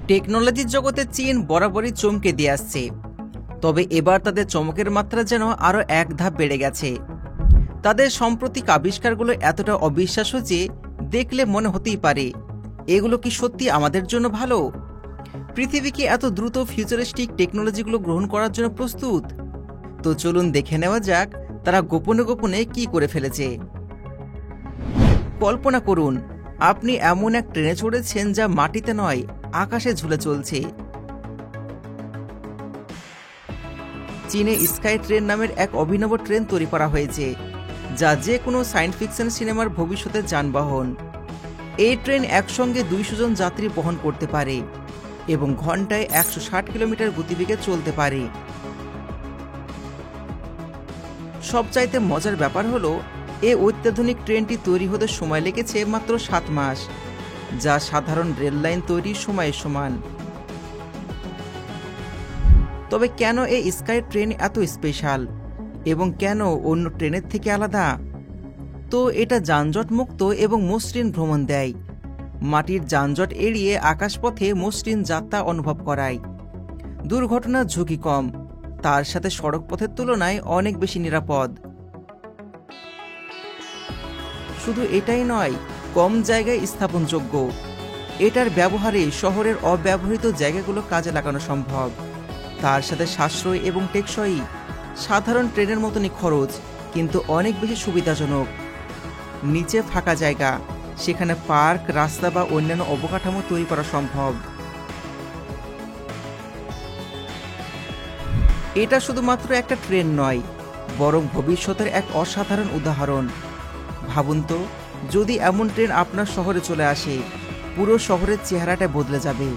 টেকনোলজির জগতে চীন বরাবরই চমকে দিয়ে আসছে, তবে এবার তাদের চমকের মাত্রা যেন আরও এক ধাপ বেড়ে গেছে। তাদের সাম্প্রতিক আবিষ্কারগুলো এতটা অবিশ্বাস্য যে দেখলে মনে হতেই পারে এগুলো কি সত্যি আমাদের জন্য ভালো। পৃথিবী কি এত দ্রুত ফিউচারিস্টিক টেকনোলজিগুলো গ্রহণ করার জন্য প্রস্তুত? তো চলুন দেখে নেওয়া যাক তারা গোপনে গোপনে কি করে ফেলেছে। কল্পনা করুন, আপনি এমন এক ট্রেনে চড়েছেন যা মাটিতে নয়, আকাশে ঝুলে চলছে। চীনে স্কাই ট্রেন নামের এক অভিনব ট্রেন তৈরি করা হয়েছে, যা যে কোনো সায়েন্স ফিকশন সিনেমার ভবিষ্যতের যানবাহন। এই ট্রেন একসঙ্গে 200 জন যাত্রী বহন করতে পারে এবং ঘন্টায় 160 কিলোমিটার গতিবেগে চলতে পারে। সবচাইতে মজার ব্যাপার হলো, এই অত্যাধুনিক ট্রেনটি তৈরি হতে সময় লেগেছে মাত্র 7 মাস, যা সাধারণ রেল লাইন তৈরির সময়ের সমান। তবে কেন এই স্কাই ট্রেন এত স্পেশাল এবং কেন অন্য ট্রেনের থেকে আলাদা? তো এটা যানজট মুক্ত এবং মসৃণ ভ্রমণ দেয়। মাটির যানজট এড়িয়ে আকাশপথে মসৃণ যাত্রা অনুভব করায়। দুর্ঘটনার ঝুঁকি কম, তার সাথে সড়ক পথের তুলনায় অনেক বেশি নিরাপদ। শুধু এটাই নয়, কম জায়গায় স্থাপনযোগ্য। এটার ব্যবহারে শহরের অব্যবহৃত জায়গাগুলো কাজে লাগানো সম্ভব। তার সাথে সাশ্রয় এবং টেকসই। সাধারণ ট্রেনের মতনই খরচ, কিন্তু অনেক বেশি সুবিধাজনক। নিচে ফাঁকা জায়গা, সেখানে পার্ক, রাস্তা বা অন্যান্য অবকাঠামো তৈরি করা সম্ভব। এটা শুধুমাত্র একটা ট্রেন নয়, বরং ভবিষ্যতের এক অসাধারণ উদাহরণ। ভাবুন তো, যদি এমন ট্রেন আপনার শহরে চলে আসে, পুরো শহরের চেহারাটা বদলে যাবে।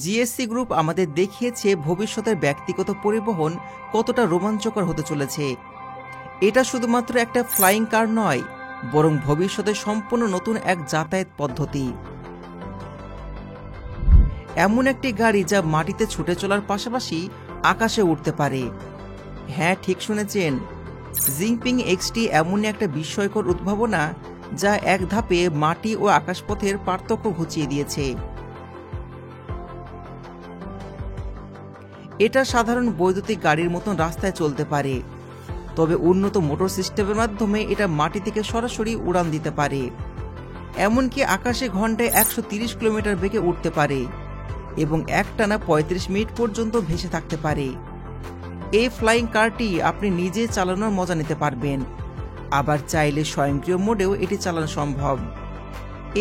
জিএসসি গ্রুপ আমাদের দেখিয়েছে ভবিষ্যতের ব্যক্তিগত পরিবহন কতটা রোমাঞ্চকর হতে চলেছে। এটা শুধুমাত্র একটা ফ্লাইং কার নয়, বরং ভবিষ্যতে সম্পূর্ণ নতুন এক যাতায়াত পদ্ধতি। এমন একটি গাড়ি যা মাটিতে ছুটে চলার পাশাপাশি আকাশে উঠতে পারে। হ্যাঁ, ঠিক শুনেছেন, জিংপিং এক্সটি এমনই একটা বিস্ময়কর উদ্ভাবনা যা এক ধাপে মাটি ও আকাশপথের পার্থক্য ঘুচিয়ে দিয়েছে। এটা সাধারণ বৈদ্যুতিক গাড়ির মতন রাস্তায় চলতে পারে, তবে উন্নত মোটর সিস্টেমের মাধ্যমে এটা মাটি থেকে সরাসরি উড়ান দিতে পারে। এমনকি আকাশে ঘন্টায় 130 কিলোমিটার বেগে উঠতে পারে এবং একটানা 35 মিনিট পর্যন্ত ভেসে থাকতে পারে। এই ফ্লাইং কারটি আপনি নিজে চালানোর মজা নিতে পারবেন, আবার চাইলে স্বয়ংক্রিয় মোডেও এটি চালানো সম্ভব।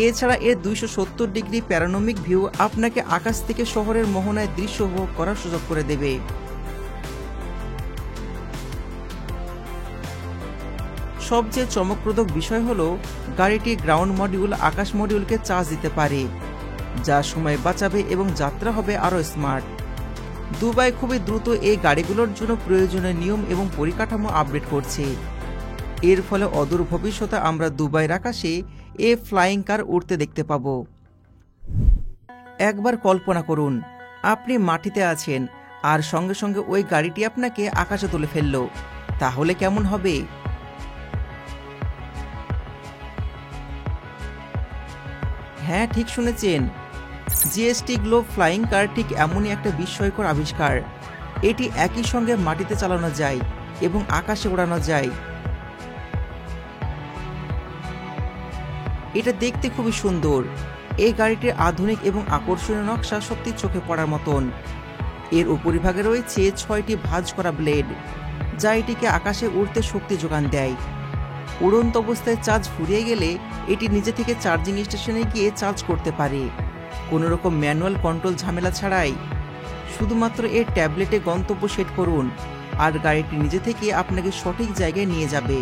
এছাড়া এর 270 ডিগ্রি প্যানোরামিক ভিউ আপনাকে আকাশ থেকে শহরের মোহনায় দৃশ্য উপভোগ করার সুযোগ করে দেবে। সবচেয়ে চমকপ্রদ বিষয় হলো, গাড়িটির গ্রাউন্ড মডিউল আকাশ মডিউলকে চার্জ দিতে পারে, যা সময় বাঁচাবে এবং যাত্রা হবে আরও স্মার্ট। দুবাই খুবই দ্রুত এই গাড়িগুলোর জন্য প্রয়োজনীয় নিয়ম এবং পরিকাঠামো আপডেট করছে। এর ফলে অদূর ভবিষ্যতে আমরা দুবাইয়ের আকাশে এই ফ্লাইং কার উড়তে দেখতে পাব। একবার কল্পনা করুন, আপনি মাটিতে আছেন আর সঙ্গে সঙ্গে ওই গাড়িটি আপনাকে আকাশে তুলে ফেলল, তাহলে কেমন হবে? হ্যাঁ, ঠিক শুনেছেন, জিএসটি গ্লোব ফ্লাইং কার ঠিক এমনই একটা বিস্ময়কর আবিষ্কার। এটি একই সঙ্গে মাটিতে চালানো যায় এবং আকাশে ওড়ানো যায়। এটা দেখতে খুবই সুন্দর। এই গাড়িটির আধুনিক এবং আকর্ষণীয় নকশা সত্যি চোখে পড়ার মতন। এর উপরিভাগে রয়েছে 6টি ভাঁজ করা ব্লেড, যা এটিকে আকাশে উড়তে শক্তি যোগান দেয়। উড়ন্ত অবস্থায় চার্জ ফুরিয়ে গেলে এটি নিজে থেকে চার্জিং স্টেশনে গিয়ে চার্জ করতে পারে, কোনো রকম ম্যানুয়াল কন্ট্রোল ঝামেলা ছাড়াই। শুধুমাত্র এর ট্যাবলেটে গন্তব্য সেট করুন আর গাড়িটি নিজে থেকে আপনাকে সঠিক জায়গায় নিয়ে যাবে।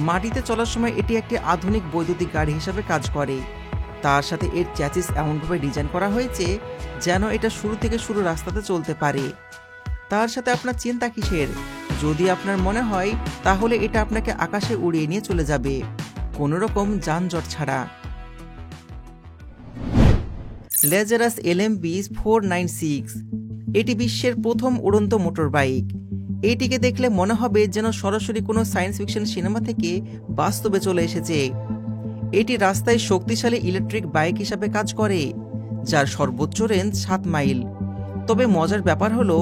মাটিতে চলার সময় এটি একটি আধুনিক বৈদ্যুতিক গাড়ি হিসাবে কাজ করে। তার সাথে এর চ্যাসিস এমনভাবে ডিজাইন করা হয়েছে যেন এটা শুরু থেকে শুরু রাস্তাতে চলতে পারে। তার সাথে আপনার চিন্তা কিসের? যদি আপনার মনে হয়, তাহলে এটা আপনাকে আকাশে উড়িয়ে নিয়ে চলে যাবে, কোনো রকম যানজট ছাড়া। লেজারাস LMB496 এটি বিশ্বের প্রথম উড়ন্ত মোটর বাইক। এটিকে দেখলে মনে হবে যেন সরাসরি কোনো সায়েন্স ফিকশন সিনেমা থেকে বাস্তবে চলে এসেছে। এটি রাস্তায় শক্তিশালী ইলেকট্রিক বাইক হিসাবে কাজ করে, যার সর্বোচ্চ রেঞ্জ 7 মাইল। তবে মজার ব্যাপার হলো,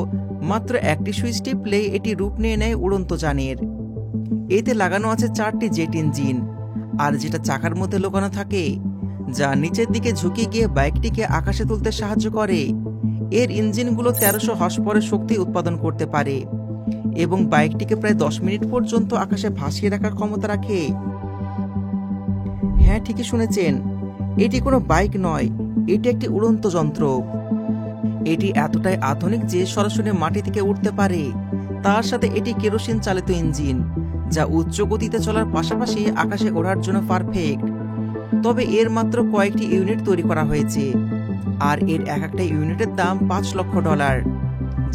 মাত্র একটি সুইচ টিপলে এটি রূপ নিয়ে নেয় উড়ন্ত যানের। এতে লাগানো আছে 4টি জেট ইঞ্জিন, আর যেটা চাকার মধ্যে লুকানো থাকে, যা নিচের দিকে ঝুঁকে গিয়ে বাইকটিকে আকাশে তুলতে সাহায্য করে। এর ইঞ্জিনগুলো 1300 হর্স পাওয়ারের শক্তি উৎপাদন করতে পারে এবং বাইকটিকে প্রায় 10 মিনিট পর্যন্ত আকাশে ভাসিয়ে রাখার ক্ষমতা রাখে। হ্যাঁ, ঠিকই শুনেছেন, এটি কোনো বাইক নয়, এটি একটি উড়ন্ত যন্ত্র। এটি এতটাই আধুনিক যে সরাসরি মাটি থেকে উঠতে পারে। তার সাথে এটি কেরোসিন চালিত ইঞ্জিন, যা উচ্চ গতিতে চলার পাশাপাশি আকাশে ওড়ার জন্য পারফেক্ট। তবে এর মাত্র কয়েকটি ইউনিট তৈরি করা হয়েছে, আর এর এক একটা ইউনিটের দাম $5 লক্ষ।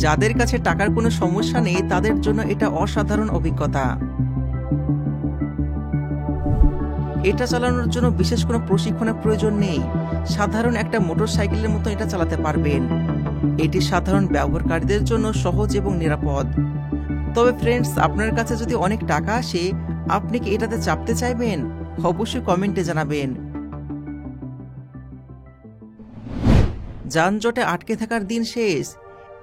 যাদের কাছে টাকার কোনো সমস্যা নেই, তাদের জন্য এটা অসাধারণ অভিজ্ঞতা। এটা চালানোর জন্য বিশেষ কোনো প্রশিক্ষণের প্রয়োজন নেই। সাধারণ একটা মোটরসাইকেলের মতো এটা চালাতে পারবেন। এটি সাধারণ ব্যবহারকারীদের জন্য সহজ এবং নিরাপদ। তবে ফ্রেন্ডস, আপনার কাছে যদি অনেক টাকা আসে, আপনি কি এটাতে চাপতে চাইবেন? অবশ্যই কমেন্টে জানাবেন। যানজটে আটকে থাকার দিন শেষ।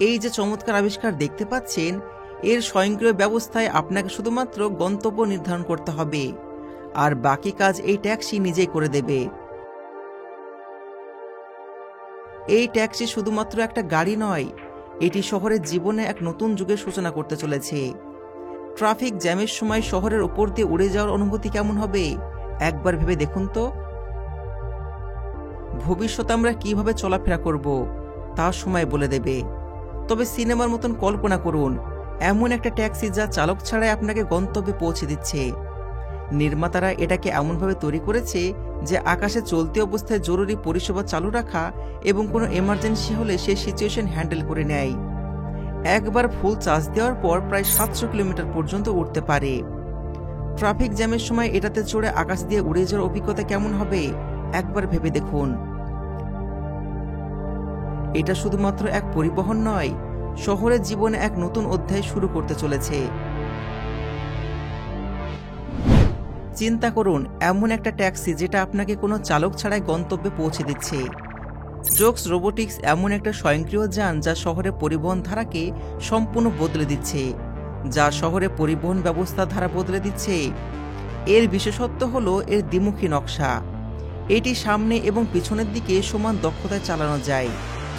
এই যে চমৎকার আবিষ্কার দেখতে পাচ্ছেন, এর স্বয়ংক্রিয় ব্যবস্থায় আপনাকে শুধুমাত্র গন্তব্য নির্ধারণ করতে হবে, আর বাকি কাজ এই ট্যাক্সি নিজেই করে দেবে। এই ট্যাক্সি শুধুমাত্র একটা গাড়ি নয়, এটি শহরের জীবনে এক নতুন যুগের সূচনা করতে চলেছে। ট্রাফিক জ্যামের সময় শহরের উপর দিয়ে উড়ে যাওয়ার অনুভূতি কেমন হবে একবার ভেবে দেখুন তো। ভবিষ্যতে আমরা কিভাবে চলাফেরা করব তা সময় বলে দেবে। তবে সিনেমার মতন কল্পনা করুন, এমন একটা ট্যাক্সি যা চালক ছাড়াই আপনাকে গন্তব্যে পৌঁছে দিচ্ছে। নির্মাতারা এটাকে এমনভাবে তৈরি করেছে যে আকাশে চলতি অবস্থায় জরুরি পরিষেবা চালু রাখা এবং কোনো এমার্জেন্সি হলে সেই সিচুয়েশন হ্যান্ডেল করে নেয়। একবার ফুল চার্জ দেওয়ার পর প্রায় 700 কিলোমিটার পর্যন্ত উঠতে পারে। ট্রাফিক জ্যামের সময় এটাতে চড়ে আকাশ দিয়ে উড়ে যাওয়ার অভিজ্ঞতা কেমন হবে একবার ভেবে দেখুন। এটা শুধুমাত্র এক পরিবহন নয়, শহরের জীবনে এক নতুন অধ্যায় শুরু করতে চলেছে। চিন্তা করুন, এমন একটা ট্যাক্সি যেটা আপনাকে কোনো চালক ছাড়াই গন্তব্যে পৌঁছে দিচ্ছে। জোকস রোবোটিক্স এমন একটা স্বয়ংক্রিয় যান যা শহরে পরিবহন ধারাকে সম্পূর্ণ বদলে দিচ্ছে, যা শহরে পরিবহন ব্যবস্থার ধারা বদলে দিচ্ছে। এর বিশেষত্ব হলো এর দ্বিমুখী নকশা। এটি সামনে এবং পিছনের দিকে সমান দক্ষতায় চালানো যায়,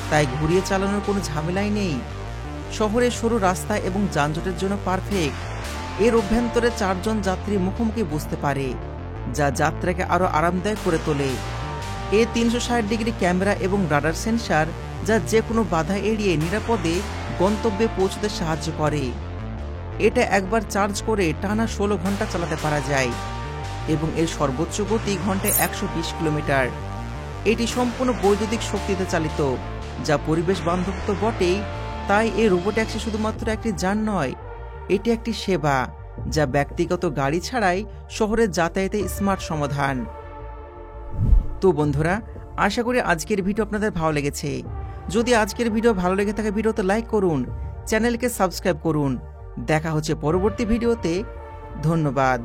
তাই ঘুরিয়ে চালানোর কোনো ঝামেলাই নেই। শহরের সরু রাস্তা এবং যানজটের জন্য পারফেক্ট। এর অভ্যন্তরে 4 জন যাত্রী মুখোমুখি বসতে পারে, যা যাত্রাকে আরও আরামদায়ক করে তোলে। এ 360 ডিগ্রি ক্যামেরা এবং রাডার সেন্সার, যা যে কোনো বাধা এড়িয়ে নিরাপদে গন্তব্যে পৌঁছতে সাহায্য করে। এটা একবার চার্জ করে টানা 16 ঘন্টা চালাতে পারা যায় এবং এর সর্বোচ্চ গতি ঘন্টায় 120 কিলোমিটার। এটি সম্পূর্ণ বৈদ্যুতিক শক্তিতে চালিত, যা পরিবেশ বান্ধব তো বটেই, তাই এই রোবোট্যাক্সি শুধুমাত্র একটি যান নয়, এটি একটি সেবা যা ব্যক্তিগত গাড়ি ছাড়াই শহরের যাতায়াতে স্মার্ট সমাধান। তো বন্ধুরা, আশা করি আজকের ভিডিও আপনাদের ভালো লেগেছে। যদি আজকের ভিডিও ভালো লেগে থাকে, ভিডিওতে লাইক করুন, চ্যানেলকে সাবস্ক্রাইব করুন। দেখা হচ্ছে পরবর্তী ভিডিওতে। ধন্যবাদ।